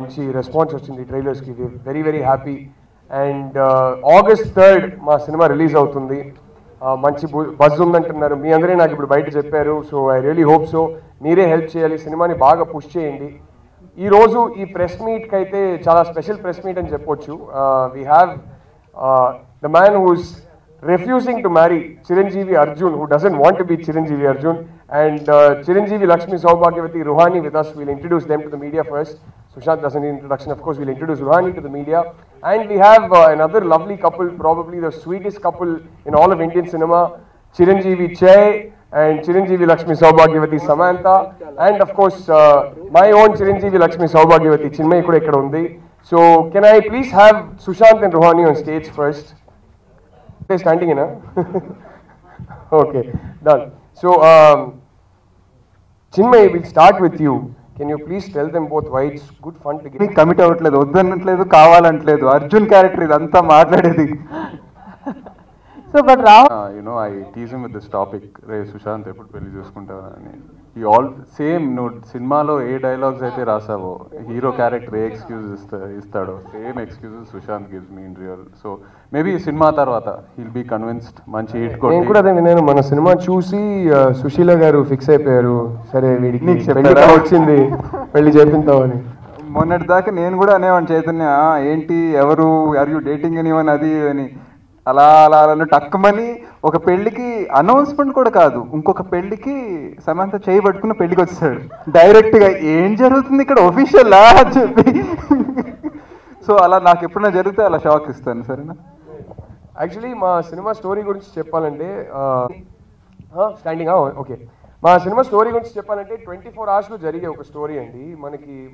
మంచి రెస్పాన్స్ వచ్చింది ట్రైలర్స్కి. Very very happy. And August 3rd మా సినిమా రిలీజ్ అవుతుంది. మంచి బజ్ ఉందంటున్నారు, మీ అందరే నాకు ఇప్పుడు బయట చెప్పారు. So I really hope so. మీరే హెల్ప్ చేయాలి, సినిమాని బాగా పుష్ చేయండి. ఈరోజు ఈ ప్రెస్ మీట్కి అయితే చాలా స్పెషల్ ప్రెస్ మీట్ అని చెప్పొచ్చు. We have the man who's refusing to marry Chiranjeevi Arjun, who doesn't want to be Chiranjeevi Arjun, and Chiranjeevi Lakshmi Saubhagyavati Ruhani with us. We'll introduce them to the media first. Sushant doesn't need introduction, of course. We'll introduce Ruhani to the media. And we have another lovely couple, probably the sweetest couple in all of Indian cinema, Chiranjeevi Chai and Chiranjeevi Lakshmi Saubhagyavati Samantha. And of course, my own Chiranjeevi Lakshmi Saubhagyavati Chinmay kuda ikkada undi. So can I please have Sushant and Ruhani on stage first? Standing in, okay, done. So Chinmay, we'll start with you. Can you please tell them both why it's good fun to get commit avvatledu, oddannatledu, kavalantledu, Arjun character idantha maatladedi. So but Rao, you know, I tease him with this topic, Ray Sushant eppudu pelli chusukuntava ani. He all same note సినిమాలో ఏ dialogues అయితే రాసావో hero character ఏ excuse ఇస్తాడో same excuses Sushanth gives me in real. So maybe cinema తర్వాత he'll be convinced మంచి hit కొట్టి. నేను కూడా అదే విన్నాను, మన సినిమా చూసి సుశీల గారు ఫిక్స్ అయిపోయారు, సరే వీడికి నీకు వచ్చింది పెళ్లి చేపిస్తామని. మొన్నటి దాకా నేను కూడా అనేవాడిని చైతన్య, ఏంటి ఎవరు ఆర్ యూ డేటింగ్ ఎనీవన్ అది అని. అలా అలా అలా టక్కుమని ఒక పెళ్లికి అనౌన్స్మెంట్ కూడా కాదు, ఇంకొక పెళ్లికి సమంత చేయబట్టుకున్న పెళ్లికి వచ్చేసాడు డైరెక్ట్గా. ఏం జరుగుతుంది ఇక్కడ ఒఫీషియల్ అని చెప్పి. సో అలా నాకు ఎప్పుడైనా జరిగితే అలా షాక్ ఇస్తాను, సరేనా? యాక్చువల్లీ మా సినిమా స్టోరీ గురించి చెప్పాలంటే స్టాండింగ్ ఓకే, మా సినిమా స్టోరీ గురించి చెప్పాలంటే 24 hours జరిగే ఒక స్టోరీ అండి.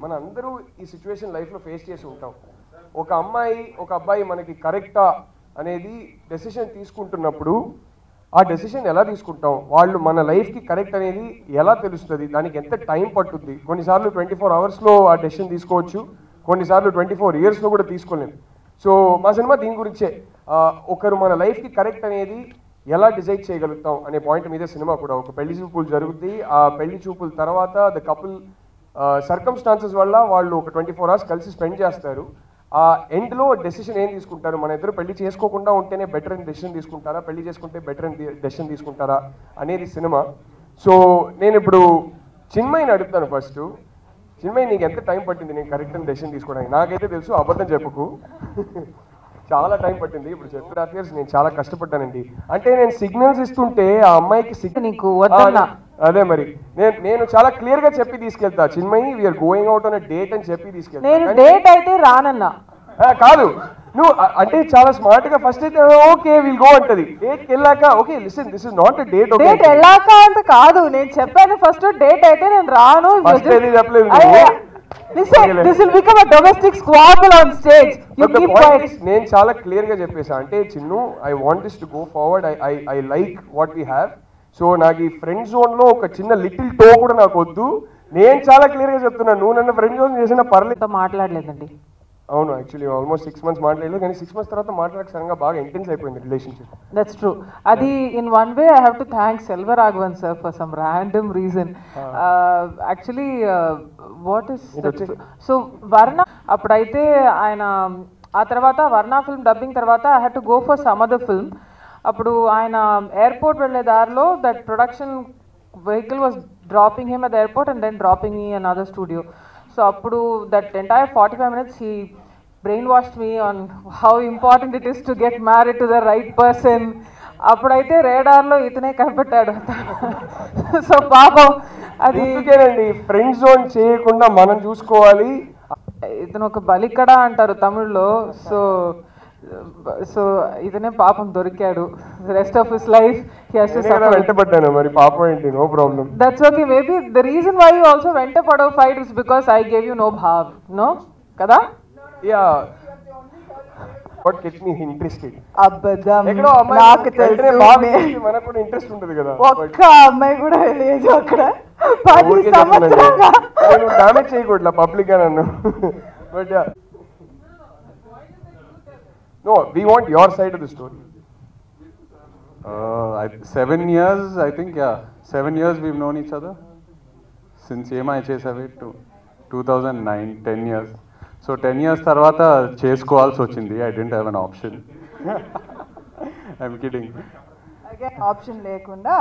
మన అందరూ ఈ సిచ్యువేషన్ లైఫ్లో ఫేస్ చేసి ఉంటాం. ఒక అమ్మాయి ఒక అబ్బాయి మనకి కరెక్టా అనేది డెసిషన్ తీసుకుంటున్నప్పుడు ఆ డెసిషన్ ఎలా తీసుకుంటాం, వాళ్ళు మన లైఫ్కి కరెక్ట్ అనేది ఎలా తెలుస్తుంది, దానికి ఎంత టైం పట్టుద్ది. కొన్నిసార్లు 24 hours ఆ డెసిషన్ తీసుకోవచ్చు, కొన్నిసార్లు 24 years కూడా తీసుకోలేము. సో మా సినిమా దీని గురించే, ఒకరు మన లైఫ్కి కరెక్ట్ అనేది ఎలా డిసైడ్ చేయగలుగుతాం అనే పాయింట్ మీద సినిమా కూడా. ఒక పెళ్లి చూపులు జరుగుతుంది, ఆ పెళ్లి చూపుల తర్వాత ద కపుల్ సర్కమ్స్టాన్సెస్ వల్ల వాళ్ళు ఒక 24 hours కలిసి స్పెండ్ చేస్తారు. ఆ ఎండ్లో డెసిషన్ ఏం తీసుకుంటారు, మన ఇద్దరు పెళ్లి చేసుకోకుండా ఉంటేనే బెటర్ అని డెసిషన్ తీసుకుంటారా, పెళ్లి చేసుకుంటే బెటర్ అని డెసిషన్ తీసుకుంటారా అనేది సినిమా. సో నేను ఇప్పుడు చిన్మయ్ని అడుగుతాను ఫస్ట్. చిన్మయ్, నీకు ఎంత టైం పట్టింది నేను కరెక్ట్ అని డెసిషన్ తీసుకోవడానికి? నాకైతే తెలుసు, అబద్ధం చెప్పకు, చాలా టైం పట్టింది. ఇప్పుడు 2.5 years నేను చాలా కష్టపడ్డానండి. అంటే నేను సిగ్నల్స్ ఇస్తుంటే ఆ అమ్మాయికి నీకు వద్దన్నా. అదే మరి నేను చాలా క్లియర్ గా చెప్పి తీసుకెళ్తా, Chinmayi we are going out on date అని చెప్పి తీసుకెళ్తా. నేను డేట్ అయితే రానన్నా కాదు, నువ్వు అంటే చాలా స్మార్ట్ గా ఫస్ట్ అయితే ఓకే విల్ గో అంటది, డేట్ వెళ్ళాక okay listen this is not a date. Date వెళ్ళాక అంటే కాదు, నేను చెప్పాను ఫస్ట్ డేట్ అయితే నేను రాను. ఫస్ట్ ఏది చెప్పలేదు. Listen, this will become a domestic squabble on stage. You keep quiet. నేను చాలా క్లియర్ గా చెప్పేసా, అంటే Chinnu I want this to go forward, I like what we have. So నాకు ఈ ఫ్రెండ్ జోన్ లో ఒక చిన్న లిటిల్ టో కూడా నాకు వద్దు. నేను చాలా క్లియర్ గా చెప్తున్నాను, నువ్వు నన్ను ఫ్రెండ్ జోన్ చేసినా పర్లేదు. మాట్లాడలేదండి. అవును, యాక్చువల్లీ ఆల్మోస్ట్ 6 months మాట్లాడలేదు, కానీ 6 months తర్వాత మాట్లాడక సడన్గా బాగా ఇంటెన్స్ అయిపోయింది రిలేషన్షిప్. That's true. అది in one way I have to thank Selvaraghavan sir for some random reason. Actually what is so Varna అప్పుడైతే ఆయన ఆ తర్వాత వర్ణ ఫిల్మ్ డబ్బింగ్ తర్వాత I had to go for some other film. అప్పుడు ఆయన ఎయిర్పోర్ట్ వెళ్ళే దారిలో that production vehicle was dropping him at the airport and then dropping me another studio. So అప్పుడు that entire 45 minutes he brainwashed me on how important it is to get married to the right person. అప్పుడైతే రేడార్లో ఇతనే కనిపెట్టాడు. So పాపం అది friend zone చేయకుండా మనం చూసుకోవాలి. ఇతను ఒక బలికడ అంటారు తమిళ్లో. సో సో ఇతనే పాపం దొరికాడు. రెస్ట్ ఆఫ్ హిస్ లైఫ్ వెంటపడ్డాను, మరి పాపం ఏంటి, no problem. That's okay. Maybe the reason why you also వెంట పడవ్ fight is because I gave you no భావ్, నో కదా? Yeah, what gets me interested. అబ్బదం ఎక్కడో అమ్మాయి నాకు తెలిసే మనకు కూడా ఇంట్రెస్ట్ ఉంటుంది కదా. ఒక్క అమ్మాయి కూడా లేదు అక్కడ 10 సంవత్సరాలుగా. నేను డామేజ్ చేయకూడదు పబ్లిక్ గా నన్ను. But no, we want your side of the story. 7 years, I think, yeah. 7 years we've known each other. Since EMI Chesave to 2009, 10 years. So 10 years తర్వాత చేసుకోవాల్సి వచ్చింది. I didn't have an option. I'm kidding. Again option లేకుండా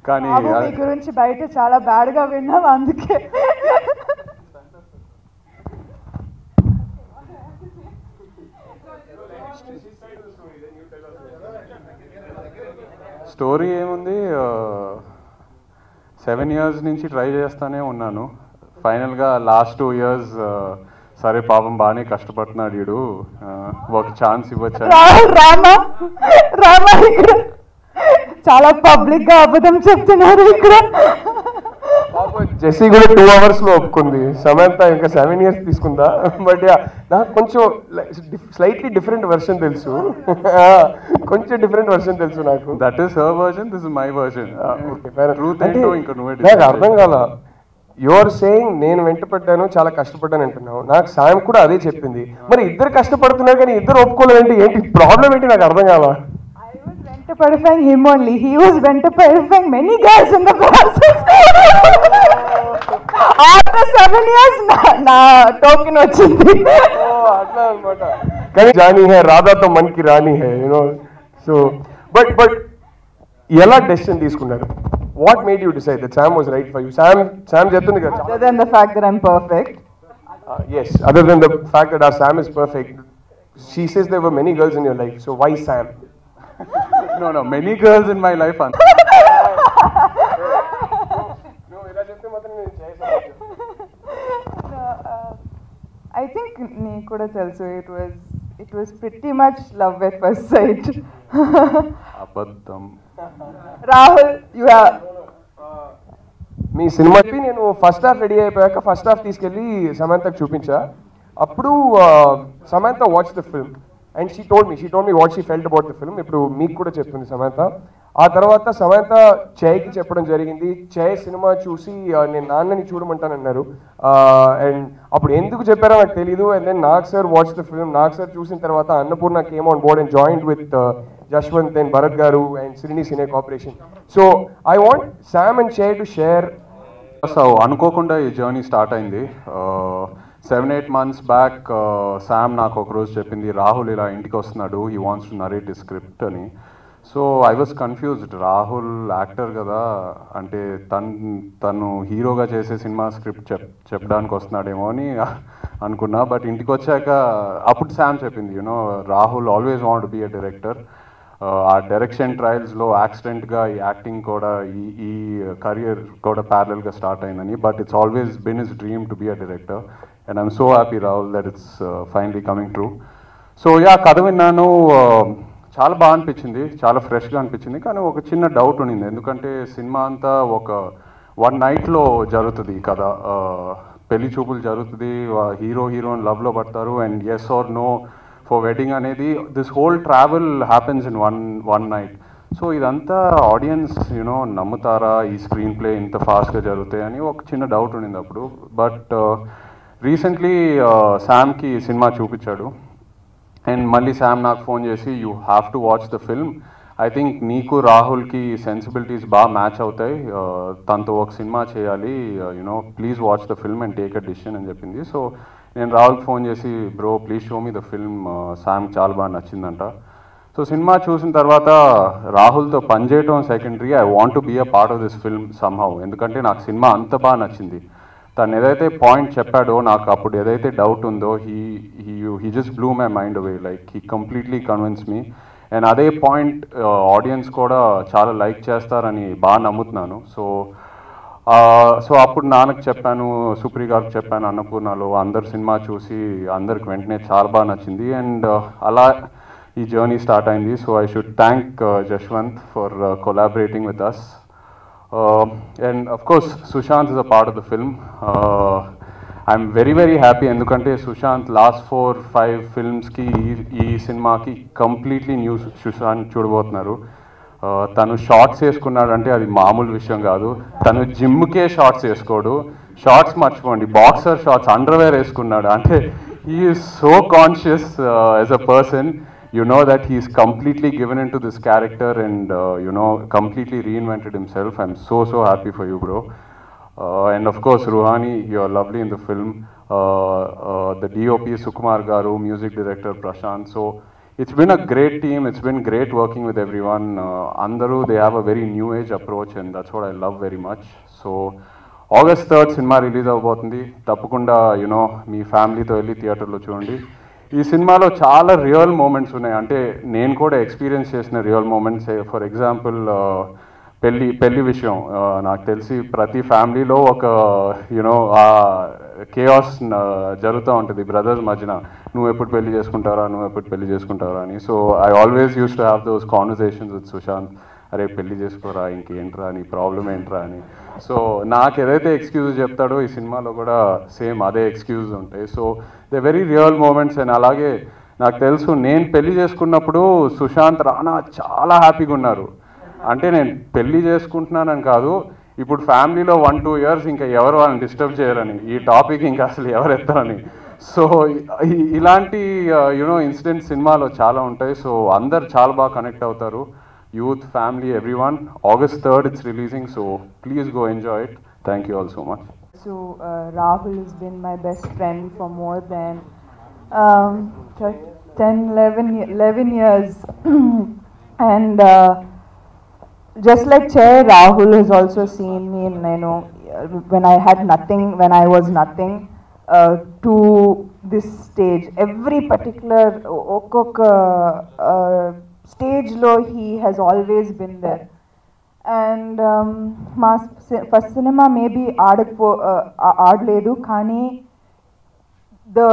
కానీ మీ గురించి బయట చాలా bad గా విన్నాం, అందుకే స్టోరీ ఏముంది, 7 years నుంచి ట్రై చేస్తానే ఉన్నాను. ఫైనల్గా లాస్ట్ 2 years సరే పాపం బాగానే కష్టపడుతున్నాడు వీడు, ఒక ఛాన్స్ ఇవ్వచ్చు. రామా ఇక్కడ చాలా పబ్లిక్ గా అబద్ధం చెప్తున్నారు ఇక్కడ. జెస్సీ కూడా 2 hours లో ఒప్పుకుంది, సమంత ఇంకా 7 years తీసుకుందా. బట్ నాకు కొంచెం స్లైట్లీ డిఫరెంట్ వర్షన్ తెలుసు, కొంచెం డిఫరెంట్ వర్షన్ తెలుసు నాకు. That is her version, this is my version. Truth ఏంటో ఇంకా నువ్వే నాకు అర్థం కాల. యువర్ సేయింగ్ నేను వెంటపడ్డాను, చాలా కష్టపడ్డాను అంటున్నావు. నాకు సాయం కూడా అదే చెప్పింది. మరి ఇద్దరు కష్టపడుతున్నారు కానీ ఇద్దరు ఒప్పుకోలేదంటే ఏంటి ప్రాబ్లం ఏంటి నాకు అర్థం కాల. Ventifying him only. He was ventifying many girls in the process. After 7 years, na token వచ్చింది. అట్లా అన్నమాట. కానీ జానీ హై రాధాతో మనకి రాణి హై, యూనో. సో బట్ ఎలా డెసిషన్ తీసుకున్నారు? What made you decide that Sam was right for you? Sam చెప్తుంది కదా, Other than the fact that I'm perfect. Yes, other than the fact that our Sam is perfect, she says there were many girls in your life. So why Sam? No, many girls in my life. I think నీకు కూడా తెలుసు, it was pretty much love at first sight. అబద్ధం. Rahul, you have me cinema నేను first half ready అయిపోయాక first half తీసుకెళ్ళి సమంతకు చూపించా. అప్పుడు Samantha watch the film and she told me what she felt about the film. ఇప్పుడు మీకు కూడా చెప్తుంది సమంత. ఆ తర్వాత సమంత జయకి చెప్పడం జరిగింది. జయ సినిమా చూసి నేను నాన్నని చూడమంటానన్నారు. అండ్ అప్పుడు ఎందుకు చెప్పారో నాకు తెలియదు. And then Nag sir watch the film. Nag sir చూసిన తర్వాత Annapurna came on board and joint with Jaswanth and Bharath garu and Srini cine corporation. So I want Sam and Jaya to share. So అనుకోకుండా ఈ జర్నీ స్టార్ట్ అయింది. 7-8 months బ్యాక్ శామ్ నాకు ఒకరోజు చెప్పింది, రాహుల్ ఇలా ఇంటికి వస్తున్నాడు, he wants to narrate the script అని. So I was confused. Rahul actor కదా, అంటే తను హీరోగా చేసే సినిమా స్క్రిప్ట్ చెప్పడానికి వస్తున్నాడేమో అని అనుకున్నా. బట్ ఇంటికి వచ్చాక అప్పుడు శామ్ చెప్పింది, you know Rahul always want to be a director. ఆ డైరెక్షన్ ట్రయల్స్లో యాక్సిడెంట్గా ఈ యాక్టింగ్ కూడా ఈ కరియర్ కూడా ప్యారలల్గా స్టార్ట్ అయిందని. But it's always been his dream to be a director and I'm so happy Rahul that it's finally coming true. So కథ విన్నాను, చాలా బాగా అనిపించింది, చాలా ఫ్రెష్గా అనిపించింది. కానీ ఒక చిన్న డౌట్ ఉండింది, ఎందుకంటే సినిమా అంతా ఒక 1 nightలో జరుగుతుంది ఈ కథ. పెళ్లి చూపులు జరుగుతుంది, హీరోయిన్ లవ్లో పడతారు and yes or no for wedding అనేది this whole travel happens in one night. So ఇదంతా ఆడియన్స్ నమ్ముతారా, ఈ స్క్రీన్ ప్లే ఇంత ఫాస్ట్గా జరుగుతాయి అని ఒక చిన్న డౌట్ ఉండింది అప్పుడు. బట్ రీసెంట్లీ శామ్కి సినిమా చూపించాడు అండ్ మళ్ళీ శామ్ నాకు ఫోన్ చేసి, you have to watch the film, I think నీకు రాహుల్కి సెన్సిబిలిటీస్ బాగా మ్యాచ్ అవుతాయి, తనతో ఒక సినిమా చేయాలి, please watch the film and take a decision అని చెప్పింది. సో నేను రాహుల్కి ఫోన్ చేసి, bro please show me the film, Sam చాలా బాగా నచ్చిందంట. సో సినిమా చూసిన తర్వాత రాహుల్తో పనిచేయటం secondary, I want to be a part of this film somehow. ఎందుకంటే నాకు సినిమా అంత బాగా నచ్చింది. తను ఏదైతే పాయింట్ చెప్పాడో, నాకు అప్పుడు ఏదైతే డౌట్ ఉందో, he just blue my mind away, like he completely convince me. And అదే పాయింట్ ఆడియన్స్ కూడా చాలా లైక్ చేస్తారని బాగా నమ్ముతున్నాను. సో అప్పుడు నాన్నకు చెప్పాను, సుప్రీ గారికి చెప్పాను, అన్నపూర్ణలో అందరు సినిమా చూసి అందరికి వెంటనే చాలా బాగా నచ్చింది. అండ్ అలా ఈ జర్నీ స్టార్ట్ అయింది. So I should thank Jaswanth for collaborating with us. And of course Sushant is a part of the film. I'm very very happy ఎందుకంటే సుశాంత్ లాస్ట్ 4-5 ఫిల్మ్స్కి ఈ సినిమాకి కంప్లీట్లీ న్యూ సుశాంత్ చూడబోతున్నారు. తను షార్ట్స్ వేసుకున్నాడు అంటే అది మామూలు విషయం కాదు. తను జిమ్కే షార్ట్స్ వేసుకోడు, షార్ట్స్ మర్చిపోండి, బాక్సర్ షార్ట్స్ అండర్వేర్ వేసుకున్నాడు. అంటే he is so conscious as a person. You know that he's completely given into this character and completely reinvented himself. I'm so happy for you, bro. And of course, Ruhani, you're lovely in the film. The DOP, Sukumar Garu, music director, Prashant. So it's been a great team. It's been great working with everyone. Andaru, they have a very new age approach, and that's what I love very much. So August 3rd cinema release అవబోతుంది. తప్పకుండా మీ ఫ్యామిలీతో వెళ్ళి థియేటర్లో చూడండి. ఈ సినిమాలో చాలా real moments ఉన్నాయి. అంటే నేను కూడా ఎక్స్పీరియన్స్ చేసిన రియల్ మూమెంట్స్. ఫర్ ఎగ్జాంపుల్ పెళ్లి విషయం నాకు తెలిసి ప్రతి ఫ్యామిలీలో ఒక ఆ కేఆస్ జరుగుతూ ఉంటుంది బ్రదర్స్ మధ్యన. నువ్వు ఎప్పుడు పెళ్లి చేసుకుంటారా అని. So I always use to have those conversations with Sushanth. అరే పెళ్లి చేసుకోరా, ఇంకేంట్రా నీ ప్రాబ్లం ఏంట్రా అని. సో నాకు ఏదైతే ఎక్స్క్యూజ్ చెప్తాడో ఈ సినిమాలో కూడా సేమ్ అదే ఎక్స్క్యూజ్ ఉంటాయి. So they very real moments. And అలాగే నాకు తెలుసు నేను పెళ్లి చేసుకున్నప్పుడు సుశాంత్ రానా చాలా హ్యాపీగా ఉన్నారు. అంటే నేను పెళ్లి చేసుకుంటున్నానని కాదు, ఇప్పుడు ఫ్యామిలీలో 1-2 years ఇంకా ఎవరు వాళ్ళని డిస్టర్బ్ చేయరని, ఈ టాపిక్ ఇంకా అసలు ఎవరు ఎత్తారని. సో ఇలాంటి ఇన్సిడెంట్స్ సినిమాలో చాలా ఉంటాయి. సో అందరు చాలా బాగా కనెక్ట్ అవుతారు. Youth, family, everyone. August 3rd it's releasing, so please go enjoy it. Thank you all so much. So Rahul has been my best friend for more than 11 years. And just like Chair, Rahul has also seen me in, when I had nothing, when I was nothing, to this stage. Every particular stage low, he has always been there. And మా first cinema maybe ఆడలేదు, కానీ the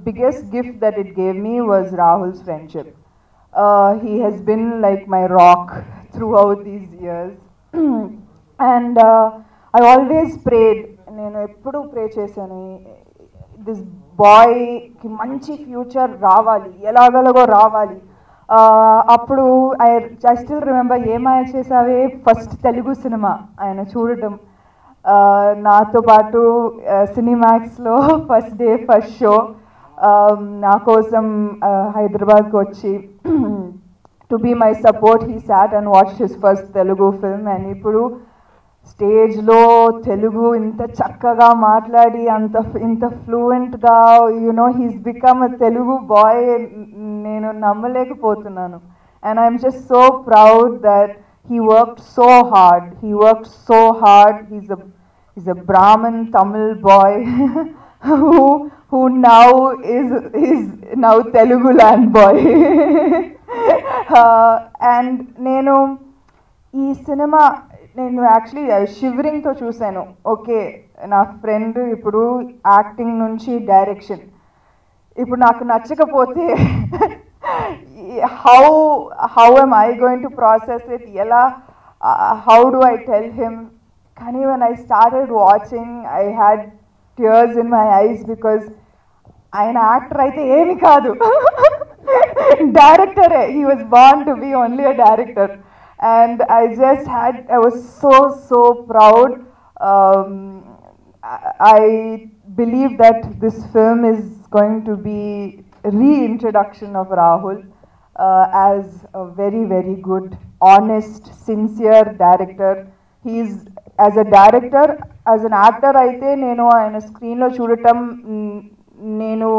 biggest gift that it gave me was Rahul's friendship. He has been like my rock throughout these years. And I always prayed, నేను ఎప్పుడు ప్రే చేశాను, this బాయ్కి మంచి future రావాలి, ఎలాగలగో రావాలి. అప్పుడు I still remember Yemaaya Chesave first Telugu cinema ఆయన చూడటం, నాతో పాటు సినిమాక్స్లో ఫస్ట్ డే ఫస్ట్ షో నా కోసం హైదరాబాద్కి వచ్చి to be my support he sat and watch his first Telugu film. And ఇప్పుడు స్టేజ్లో తెలుగు ఇంత చక్కగా మాట్లాడి ఇంత ఫ్లూయెంట్గా he's become a Telugu boy, నేను నమ్మలేకపోతున్నాను. And I'm just so proud that he worked so hard. He's a Brahmin Tamil boy who now is now Telugu land boy. And నేను ఈ సినిమా యాక్చువల్లీ షివరింగ్తో చూశాను. ఓకే, నా ఫ్రెండ్ ఇప్పుడు acting నుంచి direction, ఇప్పుడు నాకు నచ్చకపోతే how am I going to process it? How do I tell him? Kani when I started watching, I had tears in my eyes because ఆయన యాక్టర్ అయితే ఏమి కాదు, డైరెక్టరే. He was born to be only a director. And I was so proud. I believe that this film is going to be a reintroduction of Rahul as a very, very good, honest, sincere director. He's, as a director, as an actor అయితే నేను ఆయన స్క్రీన్లో చూడటం నేను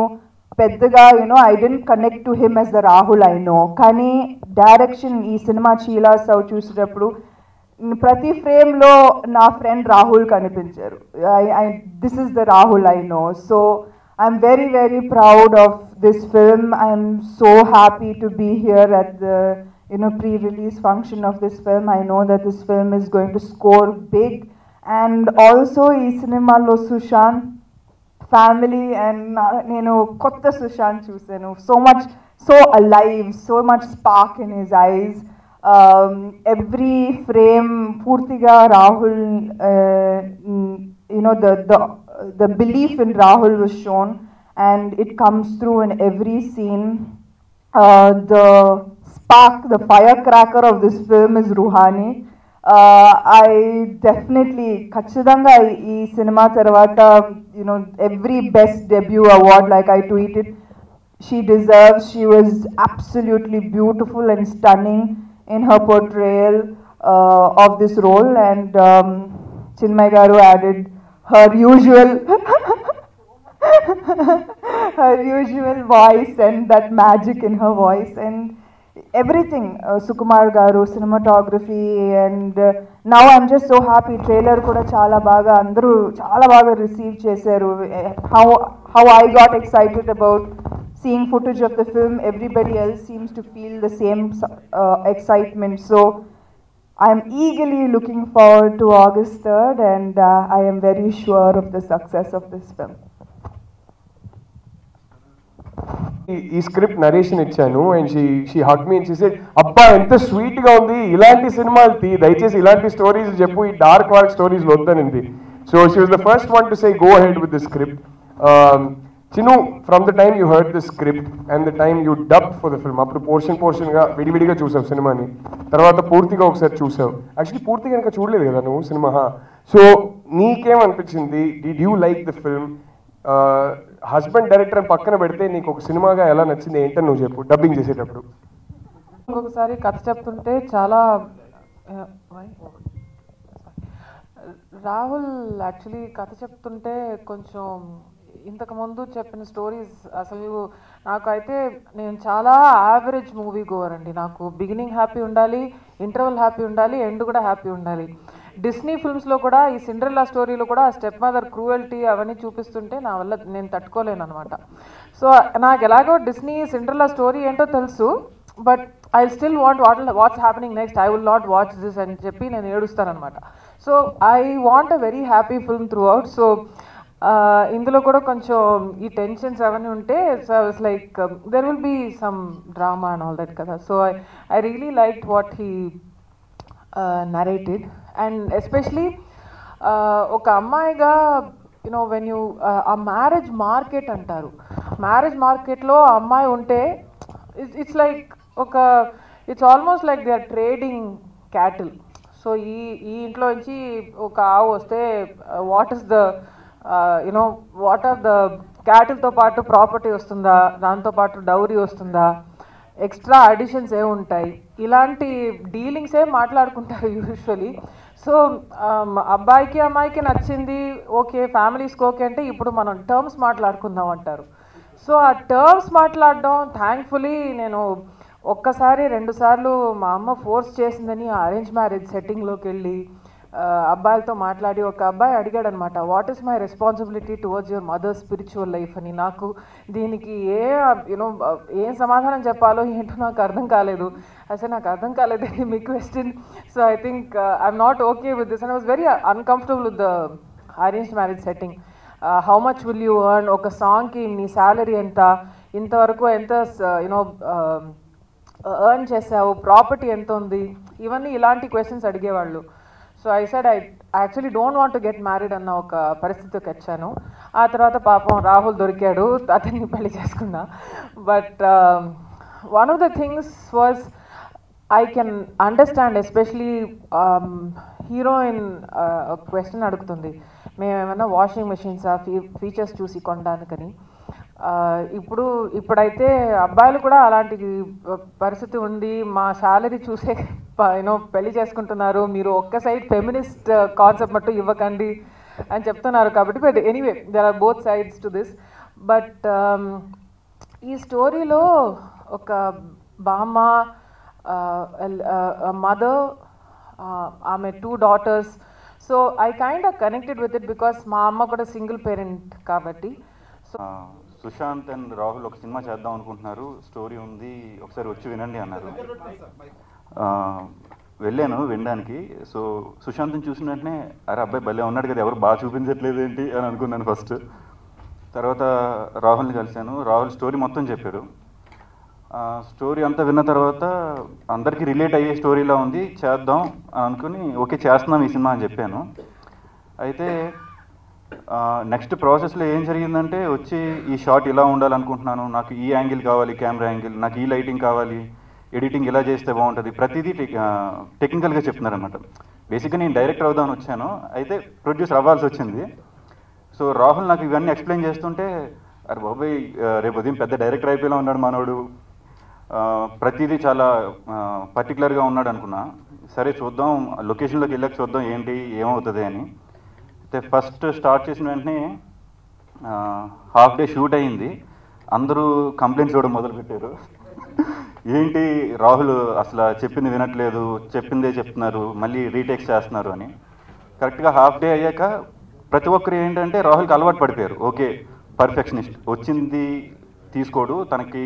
పెద్దగా I didn't connect to him as the Rahul I know. కానీ direction ఈ cinema చీలా సౌ చూసేటప్పుడు ప్రతి ఫ్రేమ్లో నా ఫ్రెండ్ రాహుల్ కనిపించారు. This is the Rahul I know. So I'm very, very proud of this film. I'm so happy to be here at the pre-release function of this film. I know that this film is going to score big. And also ee cinema lo Sushant family and nenu kotta Sushant chusanu. So alive, so much spark in his eyes. Every frame purtiga Rahul, the belief in Rahul was shown, and it comes through in every scene. The spark, the firecracker of this film is Ruhani. I definitely ఖచ్చితంగా ఈ cinema తర్వాత every best debut award, like I tweeted, she deserves. She was absolutely beautiful and stunning in her portrayal of this role. And Chinmay Garu added her usual her usual voice and that magic in her voice and everything. Sukumar Garu cinematography and now I'm just so happy. Trailer kuda chala baga andaru chala baga receive chesaru. How I got excited about seeing footage of the film, everybody else seems to feel the same excitement. So I am eagerly looking forward to August 3rd and I am very sure of the success of this film. ఈ script narration ఇచ్చాను and she hug me and said అబ్బా ఎంత sweet గా ఉంది, ఇలాంటి సినిమాలు తీ, దయచేసి ఇలాంటి స్టోరీస్ చెప్పు, ఈ డార్క్ వార్క్ స్టోరీస్ వద్దనింది. So she was the first one to say go ahead with the script. Chinu, from the time you heard the script and the time you dub for the film, అప్పుడు పోర్షన్గా విడివిడిగా చూసావు సినిమాని, తర్వాత పూర్తిగా ఒకసారి చూసావు. యాక్చువల్లీ పూర్తిగా ఇంకా చూడలేదు కదా నువ్వు సినిమా. సో నీకేమనిపించింది? Did you like the film? Husband director అని పక్కన పెడితే నీకు ఒక సినిమాగా ఎలా నచ్చింది ఏంటని నువ్వు చెప్పు డబ్బింగ్ చేసేటప్పుడు. ఇంకొకసారి కథ చెప్తుంటే చాలా రాహుల్ యాక్చువల్లీ కథ చెప్తుంటే కొంచెం ఇంతకుముందు చెప్పిన స్టోరీస్ అసలు నాకైతే, నేను చాలా యావరేజ్ మూవీ గోవర్ అండి. నాకు బిగినింగ్ హ్యాపీ ఉండాలి, ఇంటర్వల్ హ్యాపీ ఉండాలి, ఎండ్ కూడా హ్యాపీ ఉండాలి. డిస్నీ ఫిల్మ్స్లో కూడా ఈ సిండ్రెల్లా స్టోరీలో కూడా స్టెప్ మదర్ క్రూయల్టీ అవన్నీ చూపిస్తుంటే నా వల్ల నేను తట్టుకోలేను అనమాట. సో నాకు ఎలాగో డిస్నీ సిండ్రెల్లా స్టోరీ ఏంటో తెలుసు, but I still what's happening next, I will not watch this అని చెప్పి నేను ఏడుస్తానమాట. So I want a very happy film throughout. So ఇందులో కూడా కొంచెం ఈ టెన్షన్స్ అవన్నీ ఉంటే so it's like there will be some drama and all that కదా. So I really liked what he narrated and especially ఒక అమ్మాయిగా you know when you ఆ మ్యారేజ్ మార్కెట్ అంటారు, మ్యారేజ్ మార్కెట్లో అమ్మాయి ఉంటే it's like it's almost like they are trading cattle. So ఈ ఇంట్లో నుంచి ఒక ఆవు వస్తే what is the what are the క్యాటిల్తో పాటు ప్రాపర్టీ వస్తుందా, దాంతోపాటు డౌరీ వస్తుందా, ఎక్స్ట్రా అడిషన్స్ ఏముంటాయి, ఇలాంటి డీలింగ్స్ మాట్లాడుకుంటారు యూజువలీ. సో అబ్బాయికి అమ్మాయికి నచ్చింది ఓకే, ఫ్యామిలీస్కి ఓకే అంటే ఇప్పుడు మనం టర్మ్స్ మాట్లాడుకుందాం అంటారు. సో ఆ టర్మ్స్ మాట్లాడడం థ్యాంక్ఫుల్లీ నేను ఒక్కసారి 2 సార్లు మా అమ్మ ఫోర్స్ చేసిందని అరేంజ్ మ్యారేజ్ సెట్టింగ్లోకి వెళ్ళి అబ్బాయిలతో మాట్లాడి ఒక అబ్బాయి అడిగాడు అనమాట, what is my responsibility towards your mother spiritual life అని. నాకు దీనికి ఏం సమాధానం చెప్పాలో ఏంటో నాకు అర్థం కాలేదు. అసలు నాకు అర్థం కాలేదండి మీ question. So I think I'm not okay with this and I was very uncomfortable with the arrange marriage setting. How much will you earn, ఒక సాంగ్కి నీ శాలరీ ఎంత, ఇంతవరకు ఎంత ఎర్న్ చేసావు, ప్రాపర్టీ ఎంత ఉంది, ఇవన్నీ ఇలాంటి క్వశ్చన్స్ అడిగేవాళ్ళు. So I said I actually don't want to get married అన్న ఒక పరిస్థితికి వచ్చాను. ఆ తర్వాత పాపం రాహుల్ దొరికాడు, అతన్ని పెళ్లి చేసుకున్నా. But one of the things was I can understand, especially heroine question అడుగుతుంది, మేము ఏమైనా వాషింగ్ మెషిన్సా ఫీచర్స్ చూసి కొనడానికని. ఇప్పుడైతే అబ్బాయిలు కూడా అలాంటి పరిస్థితి ఉంది, మా శాలరీ చూసే పెళ్లి చేసుకుంటున్నారు, మీరు ఒక్క సైడ్ ఫెమినిస్ట్ కాన్సెప్ట్ మట్టు ఇవ్వకండి అని చెప్తున్నారు. కాబట్టి but anyway there are both sides to this. But ఈ స్టోరీలో ఒక బామ్మ, మదర్, ఆమె 2 daughters. So I kind of connected with it because మా అమ్మ కూడా సింగిల్ పేరెంట్ కాబట్టి. సో సుశాంత్ అండ్ రాహుల్ ఒక సినిమా చేద్దాం అనుకుంటున్నారు, స్టోరీ ఉంది, ఒకసారి వచ్చి వినండి అన్నారు. వెళ్ళాను వినడానికి. సో సుశాంత్ని చూసిన వెంటనే అరే అబ్బాయి భలే ఉన్నాడు కదా, ఎవరు బాగా చూపించట్లేదు ఏంటి అని అనుకున్నాను ఫస్ట్. తర్వాత రాహుల్ని కలిశాను, రాహుల్ స్టోరీ మొత్తం చెప్పాడు. స్టోరీ అంతా విన్న తర్వాత అందరికీ రిలేట్ అయ్యే స్టోరీలా ఉంది, చేద్దాం అని అనుకుని ఓకే చేస్తున్నాం ఈ సినిమా అని చెప్పాను. అయితే నెక్స్ట్ ప్రాసెస్లో ఏం జరిగిందంటే వచ్చి ఈ షాట్ ఇలా ఉండాలనుకుంటున్నాను, నాకు ఈ యాంగిల్ కావాలి, కెమెరా యాంగిల్, నాకు ఈ లైటింగ్ కావాలి, ఎడిటింగ్ ఇలా చేస్తే బాగుంటుంది, ప్రతిదీ టెక్నికల్గా చెప్తున్నారనమాట. బేసిక్గా నేను డైరెక్టర్ అవుదామని వచ్చాను, అయితే ప్రొడ్యూసర్ అవ్వాల్సి వచ్చింది. సో రాహుల్ నాకు ఇవన్నీ ఎక్స్ప్లెయిన్ చేస్తుంటే అరే బాబాయ్ రేపు ఉదయం పెద్ద డైరెక్టర్ అయిపోయేలా ఉన్నాడు మనోడు, ప్రతిదీ చాలా పర్టికులర్గా ఉన్నాడు అనుకున్నా. సరే చూద్దాం, లొకేషన్లోకి వెళ్ళాక చూద్దాం ఏంటి ఏమవుతుంది అని. ఫస్ట్ స్టార్ట్ చేసిన వెంటనే హాఫ్ డే షూట్ అయింది, అందరూ కంప్లైంట్స్ ఇవ్వడం మొదలుపెట్టారు. ఏంటి రాహుల్ అసలు చెప్పింది వినట్లేదు, చెప్పిందే చెప్తున్నారు, మళ్ళీ రీటేక్స్ చేస్తున్నారు అని. కరెక్ట్గా హాఫ్ డే అయ్యాక ప్రతి ఒక్కరు ఏంటంటే రాహుల్కి అలవాటు పడిపోయారు. ఓకే, పర్ఫెక్షనిస్ట్, వచ్చింది తీసుకోడు, తనకి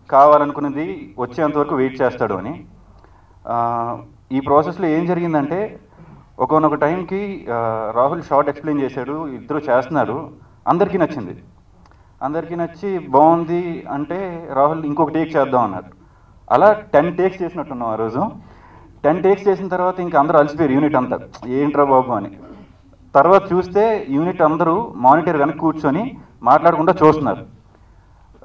కావాలనుకున్నది వచ్చేంతవరకు వెయిట్ చేస్తాడు అని. ఈ ప్రాసెస్లో ఏం జరిగిందంటే ఒకనొక టైంకి రాహుల్ షార్ట్ ఎక్స్ప్లెయిన్ చేశాడు, ఇద్దరు చేస్తున్నారు, అందరికీ నచ్చింది. అందరికీ నచ్చి బాగుంది అంటే రాహుల్ ఇంకొక టేక్ చేద్దాం అన్నారు. అలా 10 టేక్స్ చేసినట్టున్నాం ఆ రోజు. 10 టేక్స్ చేసిన తర్వాత ఇంకా అందరూ అలసిపోయారు యూనిట్ అంతా, ఏంట్రా బాబు అని. తర్వాత చూస్తే యూనిట్ అందరూ మానిటర్ వెనక్కి కూర్చొని మాట్లాడకుండా చూస్తున్నారు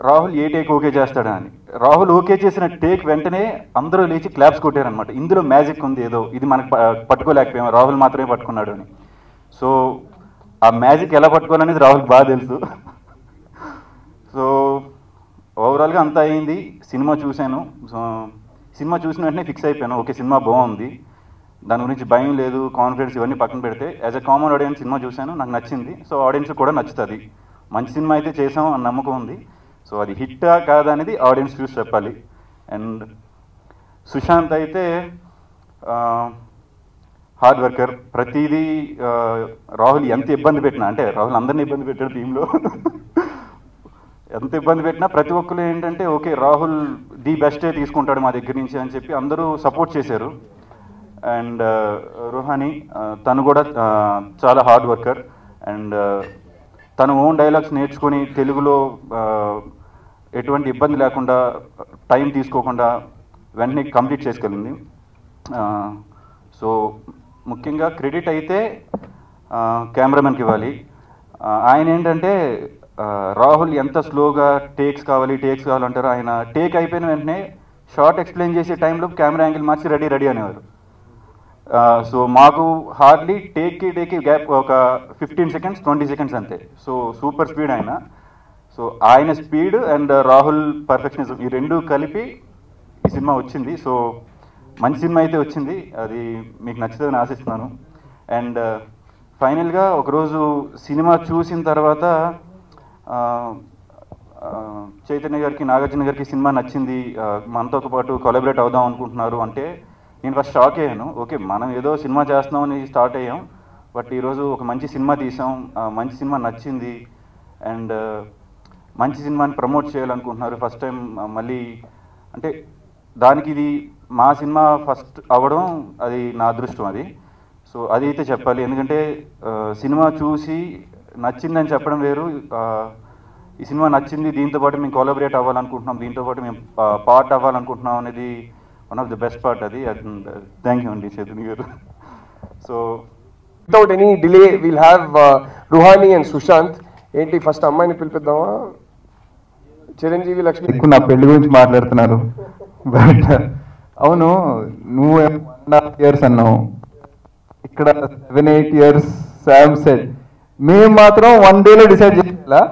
రాహుల్ ఏ టేక్ ఓకే చేస్తాడా అని. రాహుల్ ఓకే చేసిన టేక్ వెంటనే అందరూ లేచి క్లాప్స్ కొట్టారనమాట. ఇందులో మ్యాజిక్ ఉంది, ఏదో ఇది మనకు పట్టుకోలేకపోయాం, రాహుల్ మాత్రమే పట్టుకున్నాడు అని. సో ఆ మ్యాజిక్ ఎలా పట్టుకోవాలనేది రాహుల్ బాగా తెలుసు. సో ఓవరాల్గా అంతా అయింది. సినిమా చూశాను. సో సినిమా చూసిన వెంటనే ఫిక్స్ అయిపోయాను, ఓకే సినిమా బాగుంది, దాని గురించి భయం లేదు, కాన్ఫిడెన్స్ ఇవన్నీ పక్కన పెడితే as a common audience cinema చూశాను, నాకు నచ్చింది. సో ఆడియన్స్ కూడా నచ్చుతుంది, మంచి సినిమా అయితే చేసాం అని నమ్మకం ఉంది. సో అది హిట్టా కాదా అనేది ఆడియన్స్ చూసి చెప్పాలి. అండ్ సుశాంత్ అయితే హార్డ్ వర్కర్, ప్రతిదీ రాహుల్ ఎంత ఇబ్బంది పెట్టినా, అంటే రాహుల్ అందరినీ ఇబ్బంది పెట్టాడు టీంలో, ఎంత ఇబ్బంది పెట్టినా ప్రతి ఒక్కరు ఏంటంటే ఓకే రాహుల్ ది బెస్టే తీసుకుంటాడు మా దగ్గర నుంచి అని చెప్పి అందరూ సపోర్ట్ చేశారు. అండ్ రుహాని తను కూడా చాలా హార్డ్ వర్కర్. అండ్ తను ఓన్ డైలాగ్స్ నేర్చుకొని తెలుగులో ఎటువంటి ఇబ్బంది లేకుండా టైం తీసుకోకుండా వెంటనే కంప్లీట్ చేసుకెళ్ళింది. సో ముఖ్యంగా క్రెడిట్ అయితే కెమెరామెన్కి ఇవ్వాలి. ఆయన ఏంటంటే రాహుల్ ఎంత స్లోగా టేక్స్ కావాలంటారు, ఆయన టేక్ అయిపోయిన వెంటనే షార్ట్ ఎక్స్ప్లెయిన్ చేసే టైంలో కెమెరా యాంగిల్ మార్చి రెడీ అనేవారు. సో మాకు హార్డ్లీ టేక్కి గ్యాప్ ఒక 15 seconds 20 seconds అంతే. సో సూపర్ స్పీడ్ ఆయన. సో ఆయన స్పీడ్ అండ్ రాహుల్ పర్ఫెక్షనిజం ఈ రెండు కలిపి ఈ సినిమా వచ్చింది. సో మంచి సినిమా అయితే వచ్చింది, అది మీకు నచ్చుతుందని ఆశిస్తున్నాను. అండ్ ఫైనల్గా ఒకరోజు సినిమా చూసిన తర్వాత చైతన్య గారికి, నాగార్జున గారికి సినిమా నచ్చింది, మనతో పాటు కొలాబరేట్ అవుదాం అనుకుంటున్నారు అంటే నేను ఫస్ట్ షాక్ అయ్యాను. ఓకే మనం ఏదో సినిమా చేస్తున్నామని స్టార్ట్ అయ్యాం, బట్ ఈరోజు ఒక మంచి సినిమా తీసాం, మంచి సినిమా నచ్చింది అండ్ మంచి సినిమాని ప్రమోట్ చేయాలనుకుంటున్నారు ఫస్ట్ టైం. మళ్ళీ అంటే దానికి ఇది మా సినిమా ఫస్ట్ అవ్వడం అది నా అదృష్టం అది. సో అది అయితే చెప్పాలి, ఎందుకంటే సినిమా చూసి నచ్చిందని చెప్పడం వేరు, ఈ సినిమా నచ్చింది దీంతోపాటు మేము కొలాబరేట్ అవ్వాలనుకుంటున్నాం, దీంతోపాటు మేము పార్ట్ అవ్వాలనుకుంటున్నాం అనేది one of the best part అది. థ్యాంక్ యూ అండి Chaitanya garu. So without any delay will have Ruhani and Sushanth. ఏంటి ఫస్ట్ అమ్మాయిని పిలిపిద్దామా? చిరంజీవి లక్ష్మి ఎక్కువ నా పెళ్లి గురించి మాట్లాడుతున్నారు. బట్ అవును, నువ్వు 1.5 years అన్నావు, ఇక్కడ 7-8 years శామ్ సెట్, మేము మాత్రం 1 dayలో డిసైడ్ చేయాలా?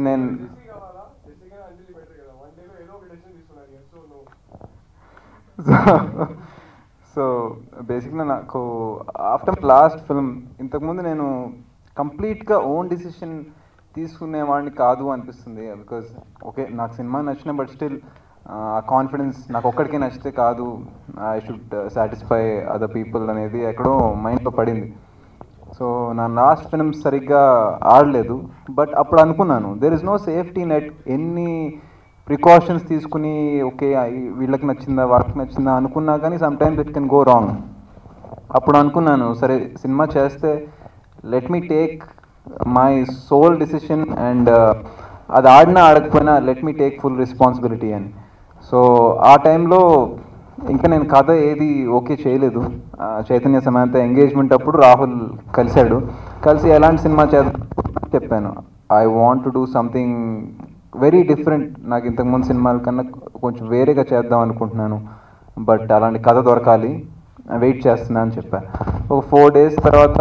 నేను సో బేసిక్గా నాకు ఆఫ్టర్ లాస్ట్ ఫిల్మ్ ఇంతకుముందు నేను కంప్లీట్గా ఓన్ డిసిషన్ తీసుకునేవాడిని కాదు అనిపిస్తుంది. బికాజ్ ఓకే నాకు సినిమా నచ్చిన, బట్ స్టిల్ ఆ కాన్ఫిడెన్స్ నాకు ఒక్కడికే నచ్చితే కాదు, I should satisfy other people అనేది ఎక్కడో మైండ్లో పడింది. సో నా లాస్ట్ ఫిల్మ్ సరిగ్గా ఆడలేదు, బట్ అప్పుడు అనుకున్నాను there is no safety net. ఎన్ని ప్రికాషన్స్ తీసుకుని ఓకే వీళ్ళకి నచ్చిందా వాళ్ళకి నచ్చిందా అనుకున్నా కానీ sometimes it can go wrong. అప్పుడు అనుకున్నాను సరే సినిమా చేస్తే let me take my sole decision and అది ఆడినా ఆడకపోయినా let me take full responsibility అని. సో ఆ టైంలో ఇంకా నేను కథ ఏది ఓకే చేయలేదు. చైతన్య సమాంత ఎంగేజ్మెంట్ అప్పుడు రాహుల్ కలిసి ఎలాంటి సినిమా చేద్దాం చెప్పాను. I want to do something very different, నాకు ఇంతకుముందు సినిమాల కన్నా కొంచెం వేరేగా చేద్దాం అనుకుంటున్నాను, బట్ అలాంటి కథ దొరకాలి, వెయిట్ చేస్తున్నా అని చెప్పాను. ఒక 4 days తర్వాత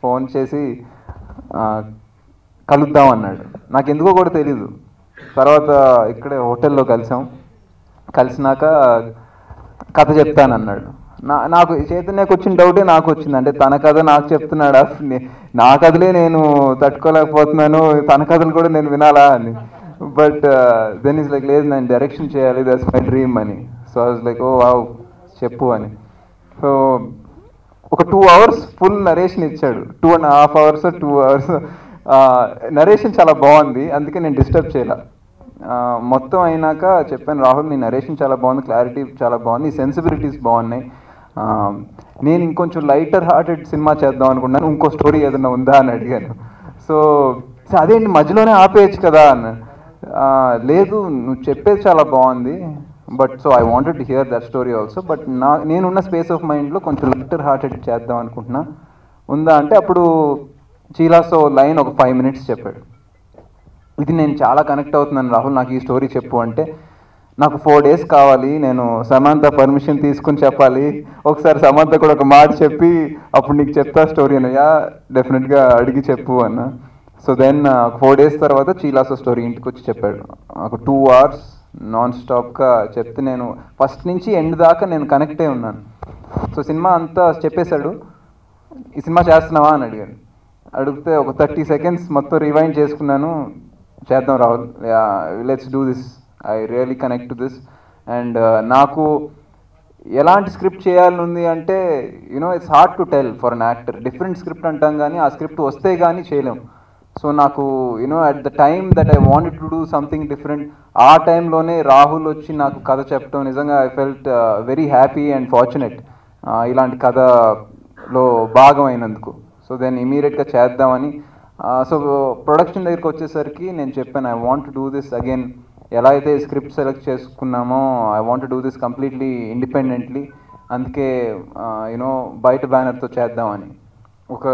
ఫోన్ చేసి కలుద్దాం అన్నాడు. నాకు ఎందుకో కూడా తెలీదు. తర్వాత ఇక్కడే హోటల్లో కలిసాం. కలిసినాక కథ చెప్తానన్నాడు. నాకు చైతన్యకు వచ్చిన డౌటే నాకు వచ్చింది, అంటే తన కథ నాకు చెప్తున్నాడా, నా కథలే నేను తట్టుకోలేకపోతున్నాను, తన కథలు కూడా నేను వినాలా అని. బట్ దెన్ ఈజ్ లైక్ లేదు నేను డైరెక్షన్ చేయాలి, దట్స్ మై డ్రీమ్ అని. So I was like oh wow చెప్పు అని. సో ఒక 2 hours ఫుల్ నరేషన్ ఇచ్చాడు, 2.5 hours 2 hours నరేషన్ చాలా బాగుంది, అందుకే నేను డిస్టర్బ్ చేయలే. మొత్తం అయినాక చెప్పాను, రాహుల్ నీ నరేషన్ చాలా బాగుంది, క్లారిటీ చాలా బాగుంది, నీ సెన్సిబిలిటీస్ బాగున్నాయి, నేను ఇంకొంచెం లైటర్ హార్టెడ్ సినిమా చేద్దాం అనుకున్నాను, ఇంకో స్టోరీ ఏదైనా ఉందా అని అడిగాను. సో అదేంటి మధ్యలోనే ఆపేయచ్చు కదా అన్న. లేదు నువ్వు చెప్పేది చాలా బాగుంది, but so I wanted to hear that story also, but నేనున్న స్పేస్ ఆఫ్ మైండ్లో కొంచెం లైటర్ హార్టెడ్ చేద్దాం అనుకుంటున్నా, ఉందా అంటే అప్పుడు చీలాసో లైన్ ఒక 5 minutes చెప్పాడు. ఇది నేను చాలా కనెక్ట్ అవుతున్నాను రాహుల్, నాకు ఈ స్టోరీ చెప్పు అంటే, నాకు 4 days కావాలి, నేను సమంత పర్మిషన్ తీసుకుని చెప్పాలి, ఒకసారి సమంత కూడా ఒక మాట చెప్పి అప్పుడు నీకు చెప్తా స్టోరీ అన్నయ్యా, డెఫినెట్గా అడిగి చెప్పు అన్న. సో దెన్ 4 days తర్వాత చీలాసో స్టోరీ ఇంటికి వచ్చి చెప్పాడు. ఒక 2 hours నాన్ స్టాప్గా చెప్తే నేను ఫస్ట్ నుంచి ఎండ్ దాకా నేను కనెక్ట్ అయి ఉన్నాను. సో సినిమా అంతా చెప్పేశాడు, ఈ సినిమా చేస్తున్నావా అని అడిగాడు. అడిగితే ఒక 30 seconds మొత్తం రివైండ్ చేసుకున్నాను, చేద్దాం Rahul, let's do this, I really connect to this. And నాకు ఎలాంటి స్క్రిప్ట్ చేయాలని ఉంది అంటే, you know it's hard to tell for an actor, different script అంటాం కానీ ఆ స్క్రిప్ట్ వస్తే కానీ చేయలేము. సో నాకు at the time that I wanted to do something different, ఆ టైంలోనే రాహుల్ వచ్చి నాకు కథ చెప్పడం నిజంగా I felt very happy and fortunate ఇలాంటి కథలో భాగం అయినందుకు. సో దెన్ ఇమీడియట్గా చేద్దామని. సో ప్రొడక్షన్ దగ్గరికి వచ్చేసరికి నేను చెప్పాను, I want to do this again, ఎలా అయితే స్క్రిప్ట్ సెలెక్ట్ చేసుకున్నామో I want to do this completely independently, అందుకే బయట బ్యానర్తో చేద్దామని. ఒక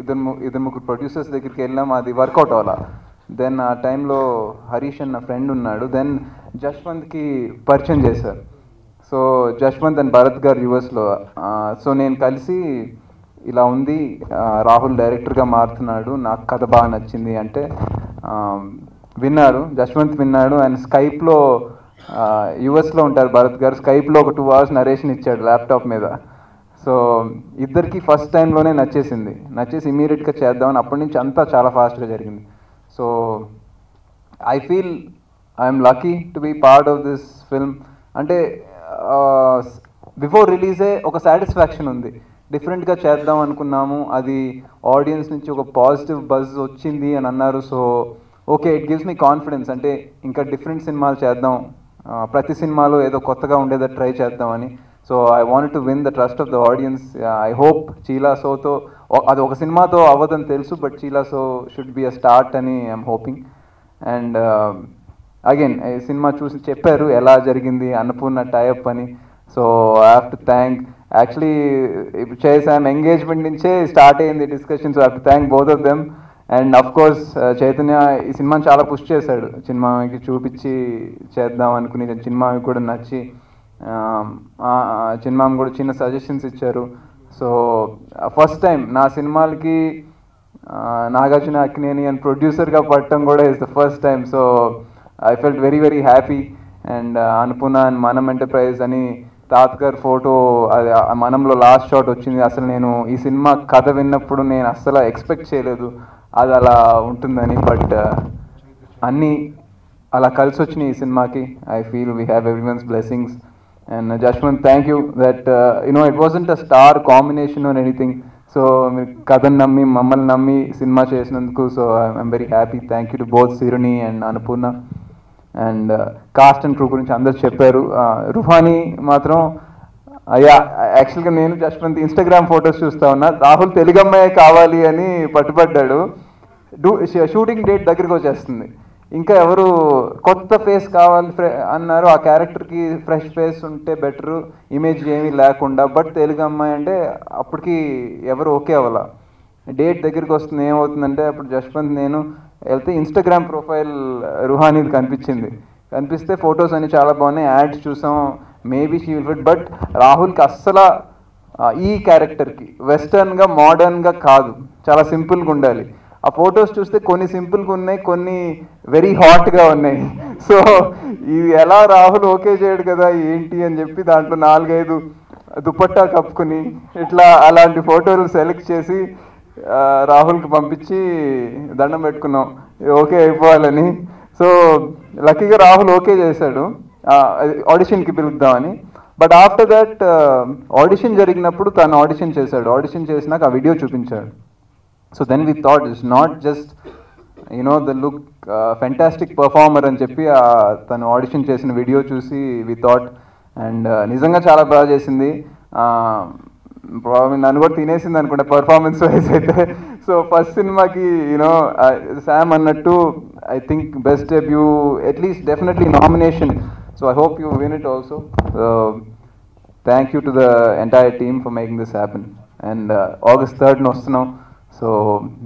ఇద్దరు ముగ్గురు ప్రొడ్యూసర్స్ దగ్గరికి వెళ్ళాం, అది వర్కౌట్ అవ్వాలా. దెన్ ఆ టైంలో హరీష్ అన్న ఫ్రెండ్ ఉన్నాడు, దెన్ జశ్వంత్కి పరిచయం చేశారు. సో జశ్వంత్ అండ్ భరత్ గారు యుఎస్లో. సో నేను కలిసి ఇలా ఉంది, రాహుల్ డైరెక్టర్గా మారుతున్నాడు, నాకు కథ బాగా నచ్చింది అంటే విన్నాడు, జశ్వంత్ విన్నాడు. అండ్ స్కైప్లో యుఎస్లో ఉంటారు భరత్ గారు, స్కైప్లో ఒక 2 hours నరేషన్ ఇచ్చాడు ల్యాప్టాప్ మీద. సో ఇద్దరికి ఫస్ట్ టైంలోనే నచ్చేసి ఇమీడియట్గా చేద్దామని అప్పటి నుంచి అంతా చాలా ఫాస్ట్గా జరిగింది. So I feel I'm lucky to be part of this film. అంటే బిఫోర్ రిలీజే ఒక సాటిస్ఫాక్షన్ ఉంది, డిఫరెంట్గా చేద్దాం అనుకున్నాము, అది ఆడియన్స్ నుంచి ఒక పాజిటివ్ బజ్ వచ్చింది అని అన్నారు. So okay, it gives me confidence, అంటే ఇంకా డిఫరెంట్ సినిమాలు చేద్దాం, ప్రతి సినిమాలో ఏదో కొత్తగా ఉండేదో ట్రై చేద్దామని. So I want to win the trust of the audience. I hope చీలాసోతో, అది ఒక సినిమాతో అవ్వదని తెలుసు, but Chilasow should be a start అని ఐఎమ్ హోపింగ్. అండ్ అగైన్ ఈ సినిమా చూసి చెప్పారు ఎలా జరిగింది అన్నపూర్ణ టైఅప్ అని. So I have to thank, actually ఇప్పుడు చేసాం ఎంగేజ్మెంట్ నుంచే స్టార్ట్ అయింది discussion, so I have to thank both of them. And of course Chaitanya ఈ సినిమాని చాలా పుష్ చేశాడు, సినిమాకి చూపించి చేద్దాం అనుకుని, సినిమాకి కూడా నచ్చి చిన్మామ్ కూడా చిన్న సజెషన్స్ ఇచ్చారు. సో ఫస్ట్ టైం నా సినిమాలకి నాగార్జున అక్కినేని అని ప్రొడ్యూసర్గా పడటం కూడా is the first time. So I felt very very happy. And Annapurna and మనం ఎంటర్ప్రైజ్ అని తాతగారు ఫోటో, అది మనంలో లాస్ట్ షాట్ వచ్చింది. అసలు నేను ఈ సినిమా కథ విన్నప్పుడు నేను అస్సలు ఎక్స్పెక్ట్ చేయలేదు అది అలా ఉంటుందని, బట్ అన్నీ అలా కలిసి వచ్చినాయి ఈ సినిమాకి. I feel we have everyone's blessings. And Jashwant, thank you that it wasn't a star combination or anything. So Kadan nammi, Mammal nammi cinema chesinanduku. So I'm very happy. Thank you to both Siruni and Annapurna. And cast and crew gurinchi andaru chepparu. Ruhani matram యాక్చువల్గా నేను Jaswanth Instagram photos చూస్తా ఉన్నా, రాహుల్ తెలుగమ్మాయే కావాలి అని పట్టుబడ్డాడు. Shooting date దగ్గరికి వచ్చేస్తుంది, ఇంకా ఎవరు కొత్త ఫేస్ కావాలి అన్నారు. ఆ క్యారెక్టర్కి ఫ్రెష్ ఫేస్ ఉంటే బెటరు, ఇమేజ్ ఏమీ లేకుండా. బట్ తెలుగు అమ్మాయి అంటే అప్పటికి ఎవరు ఓకే అవ్వాల. డేట్ దగ్గరికి వస్తుంది, ఏమవుతుందంటే అప్పుడు జశ్వంత్ నేను వెళ్తే ఇన్స్టాగ్రామ్ ప్రొఫైల్ రుహానీది కనిపిస్తే ఫొటోస్ అన్ని చాలా బాగున్నాయి, యాడ్స్ చూసాం, maybe she will fit. But రాహుల్కి అస్సలు ఈ క్యారెక్టర్కి వెస్టర్న్గా మోడర్న్గా కాదు, చాలా సింపుల్గా ఉండాలి. ఆ ఫొటోస్ చూస్తే కొన్ని సింపుల్గా ఉన్నాయి, కొన్ని వెరీ హాట్గా ఉన్నాయి. సో ఇది ఎలా రాహుల్ ఓకే చేయడు కదా ఏంటి అని చెప్పి దాంట్లో 4-5 దుపట్టా కప్పుకుని ఇట్లా అలాంటి ఫోటోలు సెలెక్ట్ చేసి రాహుల్కి పంపించి దండం పెట్టుకున్నాం ఓకే అయిపోవాలని. సో లక్కీగా రాహుల్ ఓకే చేశాడు ఆడిషన్కి పిలుద్దామని. బట్ ఆఫ్టర్ దట్ ఆడిషన్ జరిగినప్పుడు తను ఆడిషన్ చేశాడు. ఆడిషన్ చేసినాక ఆ వీడియో చూపించాడు. So then we thought it's not just the look fantastic performer అని చెప్పి తను ఆడిషన్ చేసిన వీడియో చూసి వి థాట్. అండ్ నిజంగా చాలా బాగా చేసింది. నన్ను కూడా తినేసింది అనుకుంటా పర్ఫార్మెన్స్ వైజ్ అయితే. సో ఫస్ట్ సినిమాకి శామ్ అన్నట్టు I think best debut, at least definitely nomination. So I hope you win it also. Thank you to the entire team for making this happen. And August 3rd వస్తున్నాం. So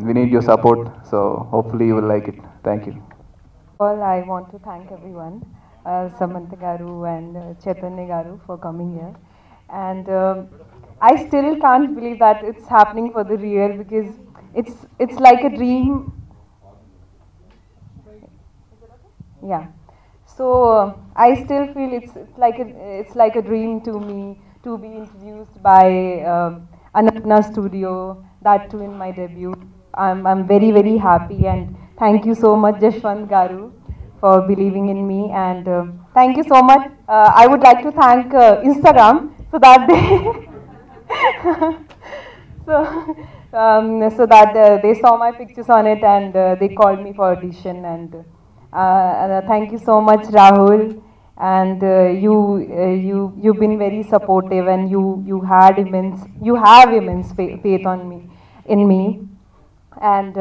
we need your support. So hopefully you will like it. Thank you. All, I want to thank everyone, Samantha Garu and Chaitanya Garu for coming here. And I still can't believe that it's happening for the real, because it's like a dream. Yeah. So I still feel it's like a dream to me to be introduced by Annapurna Studio, that too in my debut. I'm very, very happy, and thank you so much Jashwant Garu for believing in me. And thank you so much. I would like to thank Instagram, so that they so that they saw my pictures on it, and they called me for audition. And thank you so much Rahul, and you've been very supportive, and you have immense faith in me. And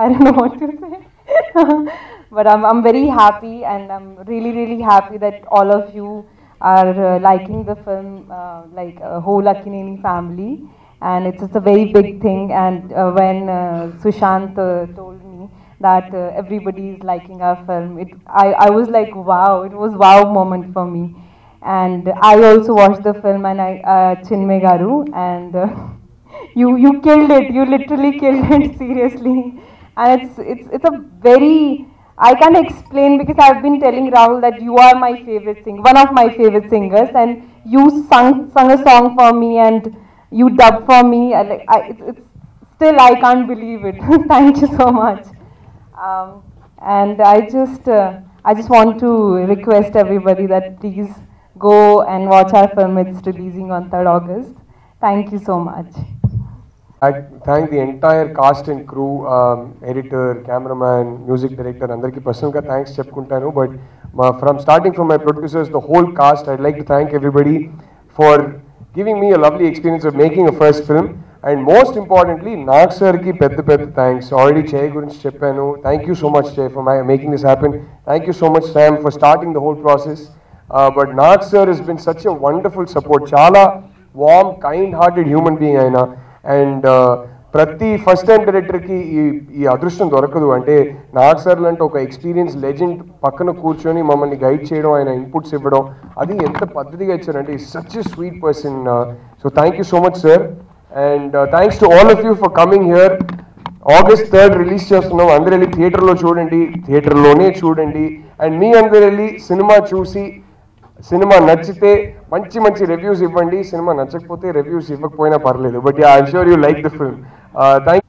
I don't know what to say. But I'm very happy, and I'm really, really happy that all of you are liking the film, like whole Akkineni family. And it's a very big thing. And when Sushant told me that everybody is liking our film, I was like, wow, it was wow moment for me. And I also watched the film, and Chinmay Garu, and you killed it. You literally killed it, seriously. And it's a very, I can't explain, because I've been telling Rahul that you are my favorite singer, one of my favorite singers, and you sung a song for me, and you dubbed for me. It's still, I can't believe it. Thank you so much. And I just want to request everybody that please go and watch our film. It's releasing on 3rd August. Thank you so much. I thank the entire cast and crew, editor, cameraman, music director, andarki personal ga thanks cheppukuntanu. But starting from my producers, the whole cast, I'd like to thank everybody for giving me a lovely experience of making a first film. And most importantly, Nag sir ki pedda thanks. Already Jay gurinchi cheppanu. Thank you so much Jay for making this happen. Thank you so much Sam for starting the whole process. But Nag sir has been such a wonderful support. Chala warm, kind-hearted human being aina. And ప్రతి first time డైరెక్టర్కి ఈ అదృష్టం దొరకదు. అంటే Nag sir లాంటి ఒక experience legend పక్కన కూర్చొని మమ్మల్ని గైడ్ చేయడం, ఆయన ఇన్పుట్స్ ఇవ్వడం, అది ఎంత పద్ధతిగా ఇచ్చారంటే is such a sweet person. So thank you so much sir. And thanks to all of you for coming here. August 3rd release చేస్తున్నాం. అందరూ వెళ్ళి థియేటర్లో చూడండి, థియేటర్లోనే చూడండి. అండ్ మీ అందరూ వెళ్ళి సినిమా చూసి సినిమా నచ్చితే మంచి రివ్యూస్ ఇవ్వండి. సినిమా నచ్చకపోతే రివ్యూస్ ఇవ్వకపోయినా పర్లేదు. But I'm sure you like the film. Thank